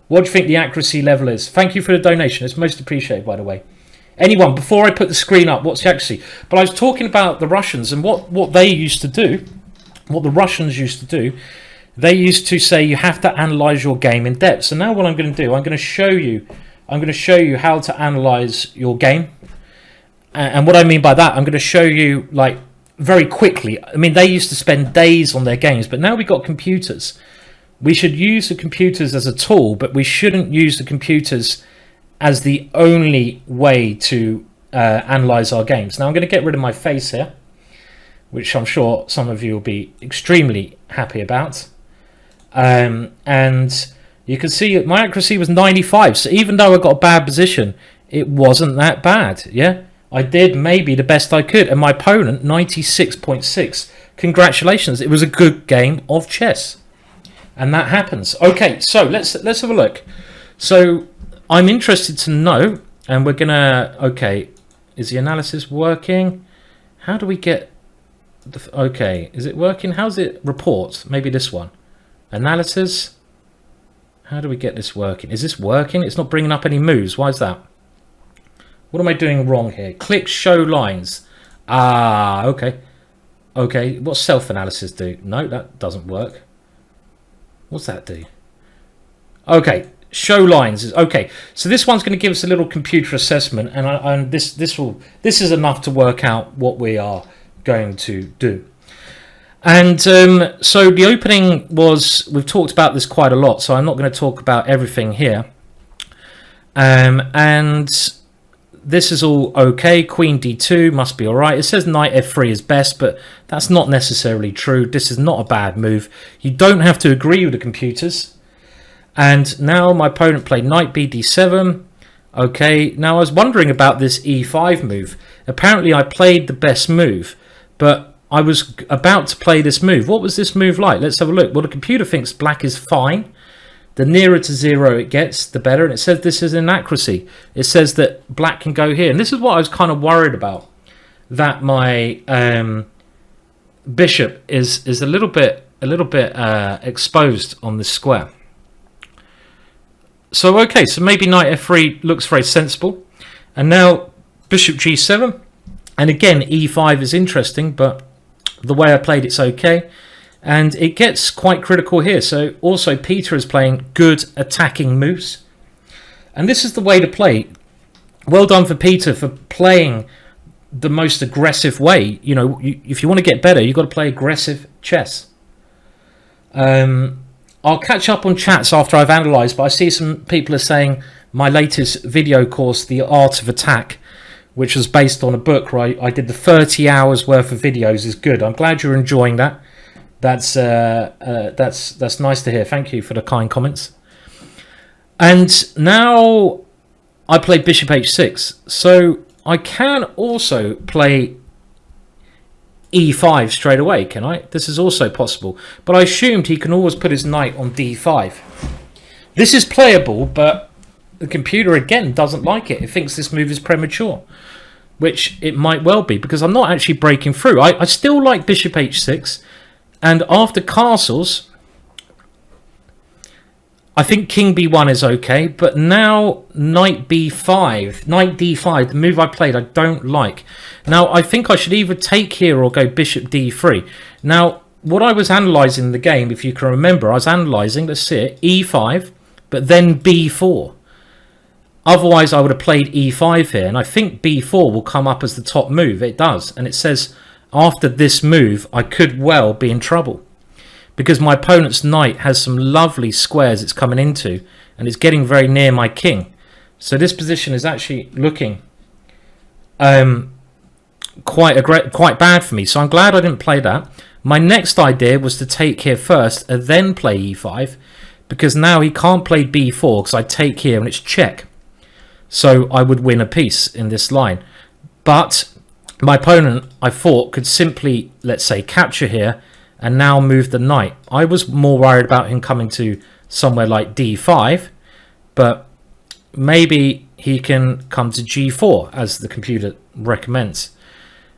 What do you think the accuracy level is? Thank you for the donation. It's most appreciated, by the way. Anyone, before I put the screen up, what's the accuracy? But I was talking about the Russians and what they used to do, what the Russians used to do. They used to say you have to analyze your game in depth. So now what I'm going to do, I'm going to show you how to analyze your game. And what I mean by that, I'm going to show you like very quickly. I mean, they used to spend days on their games, but now we've got computers. We should use the computers as a tool, but we shouldn't use the computers as the only way to analyze our games. Now I'm going to get rid of my face here, which I'm sure some of you will be extremely happy about. And you can see my accuracy was 95. So even though I got a bad position, it wasn't that bad. Yeah, I did maybe the best I could. And my opponent, 96.6. Congratulations. It was a good game of chess. And that happens. Okay, so let's have a look. So I'm interested to know, and we're gonna. Okay, is the analysis working? How do we get? Okay, is it working? How's it report? Maybe this one. Analysis. How do we get this working? Is this working? It's not bringing up any moves. Why is that? What am I doing wrong here? Click show lines. Ah, okay. Okay, what's self-analysis do? No, that doesn't work. What's that do? Okay, show lines is okay. So this one's going to give us a little computer assessment, and this is enough to work out what we are going to do. And so the opening was, we've talked about this quite a lot, so I'm not going to talk about everything here. And this is all okay. Queen d2 must be all right. It says knight f3 is best, but that's not necessarily true. This is not a bad move. You don't have to agree with the computers. And now my opponent played knight bd7. Okay, now I was wondering about this e5 move. Apparently I played the best move, but I was about to play this move. What was this move like? Let's have a look. Well, the computer thinks black is fine. The nearer to 0 it gets, the better. And it says this is inaccuracy. It says that black can go here. And this is what I was kind of worried about, that my bishop is a little bit exposed on this square. So, okay, so maybe knight f3 looks very sensible. And now bishop g7. And again, e5 is interesting, but the way I played it's okay. And it gets quite critical here. So also Peter is playing good attacking moves. And this is the way to play. Well done for Peter for playing the most aggressive way. You know, if you want to get better, you've got to play aggressive chess. I'll catch up on chats after I've analysed, but I see some people are saying my latest video course, The Art of Attack, which was based on a book where I did the 30 hours worth of videos, is good. I'm glad you're enjoying that. That's nice to hear. Thank you for the kind comments. And now I play bishop h6. So I can also play e5 straight away, can I? This is also possible. But I assumed he can always put his knight on d5. This is playable, but the computer, again, doesn't like it. It thinks this move is premature, which it might well be, because I'm not actually breaking through. I still like bishop h6, and after castles, I think king b1 is okay, but now knight b5, knight d5, the move I played, I don't like. Now, I think I should either take here or go bishop d3. Now, what I was analysing in the game, if you can remember, I was analysing, let's see it, e5, but then b4. Otherwise, I would have played e5 here, and I think b4 will come up as the top move. It does, and it says after this move, I could well be in trouble, because my opponent's knight has some lovely squares it's coming into, and it's getting very near my king. So this position is actually looking quite bad for me. So I'm glad I didn't play that. My next idea was to take here first and then play e5, because now he can't play b4 because I take here and it's check. So I would win a piece in this line. But my opponent, I thought, could simply, let's say, capture here and now move the knight. I was more worried about him coming to somewhere like d5, but maybe he can come to g4, as the computer recommends.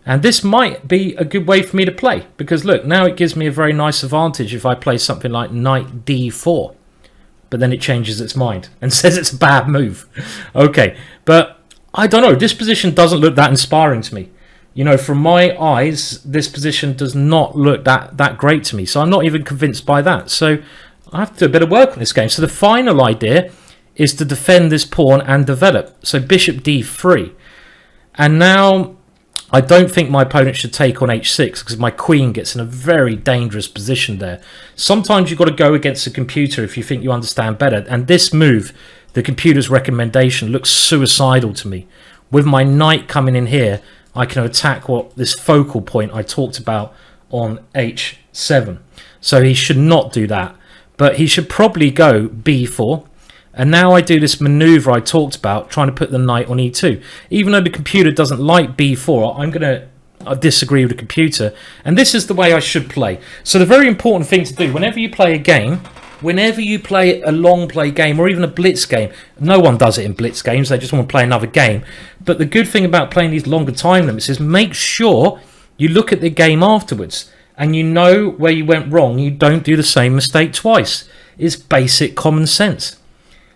And this might be a good way for me to play, because look, now it gives me a very nice advantage if I play something like knight d4. But then it changes its mind and says it's a bad move. Okay, but I don't know. This position doesn't look that inspiring to me. You know, from my eyes, this position does not look that great to me. So I'm not even convinced by that. So I have to do a bit of work on this game. So the final idea is to defend this pawn and develop. So bishop d3. And now I don't think my opponent should take on h6, because my queen gets in a very dangerous position there. Sometimes you've got to go against the computer if you think you understand better. And this move, the computer's recommendation, looks suicidal to me. With my knight coming in here, I can attack this focal point I talked about on h7. So he should not do that. But he should probably go b4. And now I do this maneuver I talked about, trying to put the knight on e2. Even though the computer doesn't like b4, I'm going to disagree with the computer. And this is the way I should play. So the very important thing to do, whenever you play a game, whenever you play a long play game or even a blitz game, no one does it in blitz games, they just want to play another game. But the good thing about playing these longer time limits is make sure you look at the game afterwards and you know where you went wrong. You don't do the same mistake twice. It's basic common sense.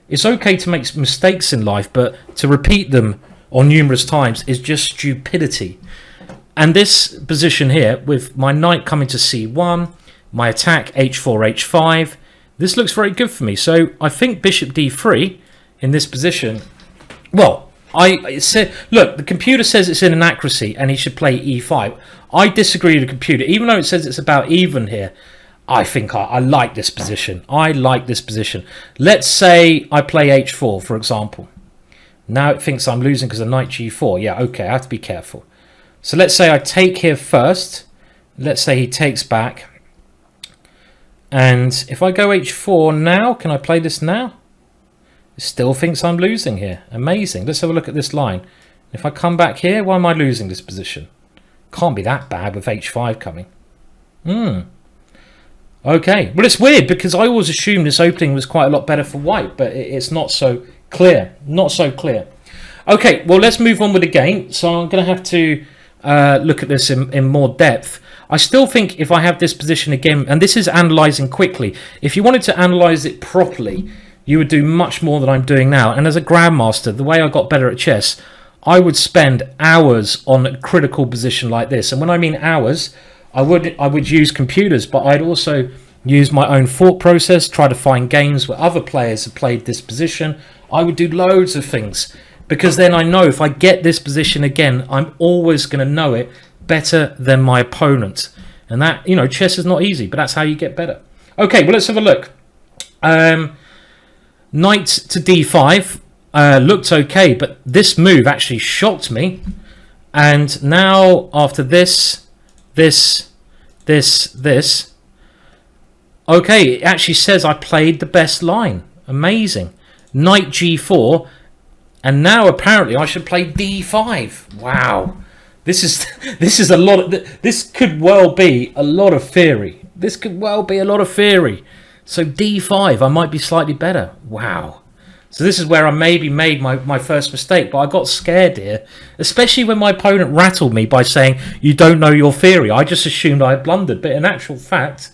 It's okay to make mistakes in life, but to repeat them on numerous times is just stupidity. And this position here, with my knight coming to c1, my attack h4, h5, this looks very good for me. So I think bishop d3 in this position, well, I said, look, the computer says it's in inaccuracy and he should play e5. I disagree with the computer. Even though it says it's about even here, I think I like this position. I like this position. Let's say I play h4, for example. Now it thinks I'm losing because of knight g4. Yeah, okay, I have to be careful. So let's say I take here first. Let's say he takes back. And if I go h4 now, can I play this now? It still thinks I'm losing here. Amazing. Let's have a look at this line. If I come back here, why am I losing this position? Can't be that bad with h5 coming. Okay. Well, it's weird because I always assumed this opening was quite a lot better for white, but it's not so clear. Not so clear. Okay, well, let's move on with the game. So I'm going to have to look at this in more depth. I still think if I have this position again, and this is analysing quickly, if you wanted to analyse it properly, you would do much more than I'm doing now. And as a grandmaster, the way I got better at chess, I would spend hours on a critical position like this. And when I mean hours, I would use computers, but I'd also use my own thought process, try to find games where other players have played this position. I would do loads of things, because then I know if I get this position again, I'm always going to know it better than my opponent. And that, you know, chess is not easy, but that's how you get better. Okay, well, let's have a look. Knight to d5 looked okay, but this move actually shocked me. And now after this, okay, it actually says I played the best line. Amazing. Knight g4, and now apparently I should play d5. Wow. This is a lot of, this could well be a lot of theory. This could well be a lot of theory. So d5, I might be slightly better. Wow. So this is where I maybe made my first mistake, but I got scared here, especially when my opponent rattled me by saying, you don't know your theory. I just assumed I had blundered, but in actual fact,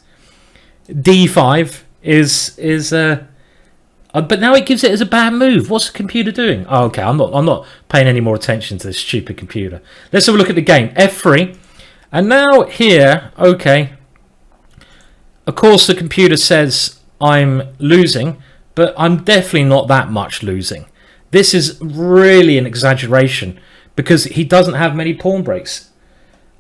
d5 is but now it gives it as a bad move. What's the computer doing? Oh, okay, I'm not paying any more attention to this stupid computer. Let's have a look at the game. F3, and now here, okay. Of course, the computer says I'm losing, but I'm definitely not that much losing. This is really an exaggeration because he doesn't have many pawn breaks.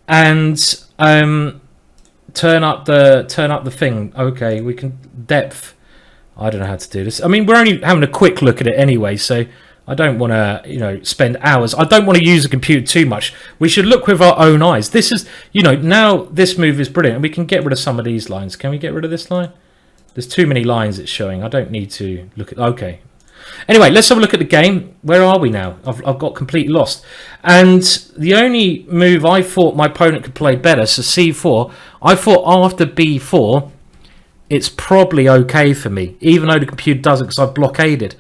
And turn up the thing. Okay, we can depth. I don't know how to do this. I mean, we're only having a quick look at it anyway, so I don't want to, spend hours. I don't want to use the computer too much. We should look with our own eyes. This is, now this move is brilliant. And we can get rid of some of these lines. Can we get rid of this line? There's too many lines it's showing. I don't need to look at... Okay. Anyway, let's have a look at the game. Where are we now? I've got completely lost. And the only move I thought my opponent could play better, so c4, I thought after b4, it's probably okay for me, even though the computer doesn't because I blockaded.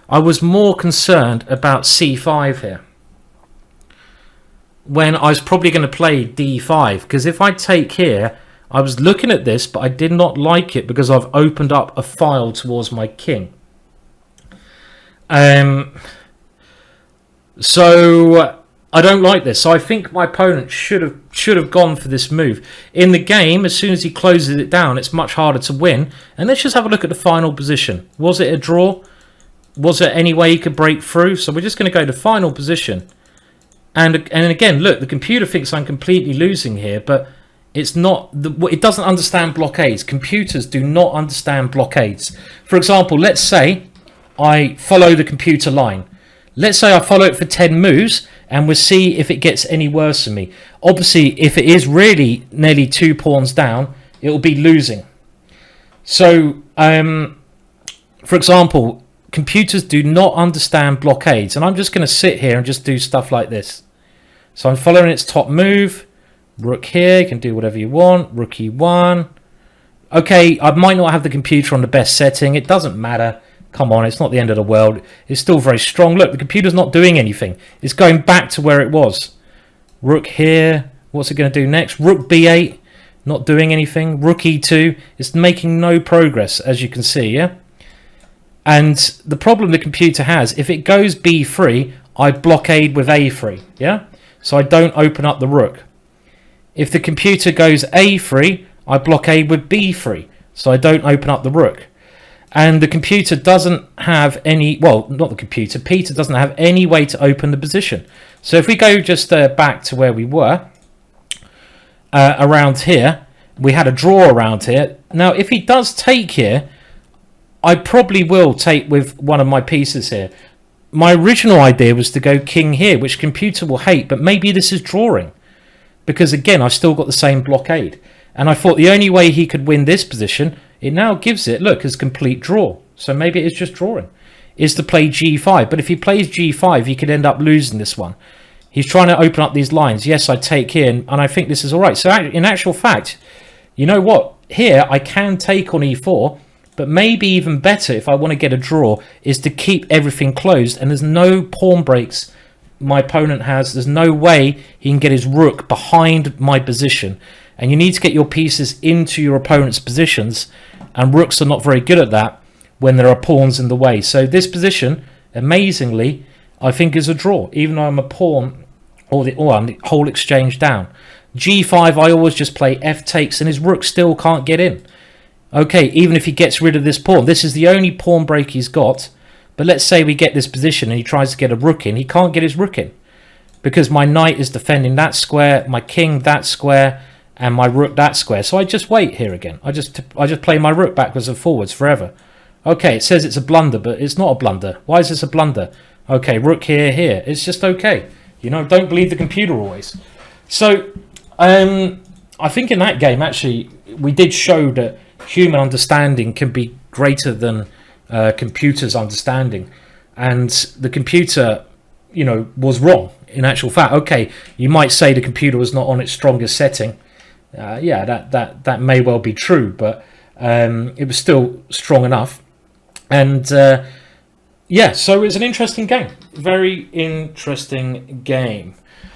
I was more concerned about c5 here, when I was probably going to play d5, because if I take here, I was looking at this, but I did not like it because I've opened up a file towards my king. So I don't like this. So I think my opponent should have gone for this move. In the game, as soon as he closes it down, it's much harder to win. And let's just have a look at the final position. Was it a draw? Was there any way he could break through? So we're just going to go to final position. And again, look, the computer thinks I'm completely losing here, but it's not. It doesn't understand blockades. Computers do not understand blockades. For example, let's say I follow the computer line. Let's say I follow it for 10 moves, and we'll see if it gets any worse for me. Obviously, if it is really nearly 2 pawns down, it will be losing. So, for example, computers do not understand blockades, and I'm just going to sit here and just do stuff like this. So I'm following its top move. Rook here, you can do whatever you want. Rook e1. Okay, I might not have the computer on the best setting. It doesn't matter. Come on, it's not the end of the world. It's still very strong. Look, the computer's not doing anything. It's going back to where it was. Rook here. What's it going to do next? Rook b8. Not doing anything. Rook e2. It's making no progress, as you can see, yeah? And the problem the computer has, if it goes b3, I blockade with a3, yeah? So I don't open up the rook. If the computer goes a3, I blockade with b3, so I don't open up the rook. And the computer doesn't have any, well, not the computer, Peter doesn't have any way to open the position. So if we go just back to where we were, around here, we had a draw around here. Now, if he does take here, I probably will take with one of my pieces here. My original idea was to go king here, which computer will hate, but maybe this is drawing. Because again, I've still got the same blockade. And I thought the only way he could win this position, it now gives it, look, as complete draw. So maybe it is just drawing, is to play g5. But if he plays g5, he could end up losing this one. He's trying to open up these lines. Yes, I take here, and I think this is all right. So in actual fact, you know what? Here, I can take on e4, but maybe even better if I want to get a draw is to keep everything closed, and there's no pawn breaks my opponent has. There's no way he can get his rook behind my position. And you need to get your pieces into your opponent's positions, and rooks are not very good at that when there are pawns in the way. So this position, amazingly, I think is a draw, even though I'm a pawn or I'm the whole exchange down. g5, I always just play f takes, and his rook still can't get in. Okay, even if he gets rid of this pawn, this is the only pawn break he's got. But let's say we get this position and he tries to get a rook in. He can't get his rook in because my knight is defending that square, my king that square, and my rook that square. So I just wait here again. I just play my rook backwards and forwards forever. Okay, it says it's a blunder, but it's not a blunder. Why is this a blunder? Okay, rook here, here. It's just okay. Don't believe the computer always. So I think in that game, actually, we did show that human understanding can be greater than computer's understanding. And the computer, was wrong in actual fact. Okay, you might say the computer was not on its strongest setting. Yeah, that may well be true, but it was still strong enough. And yeah, so it's an interesting game. Very interesting game.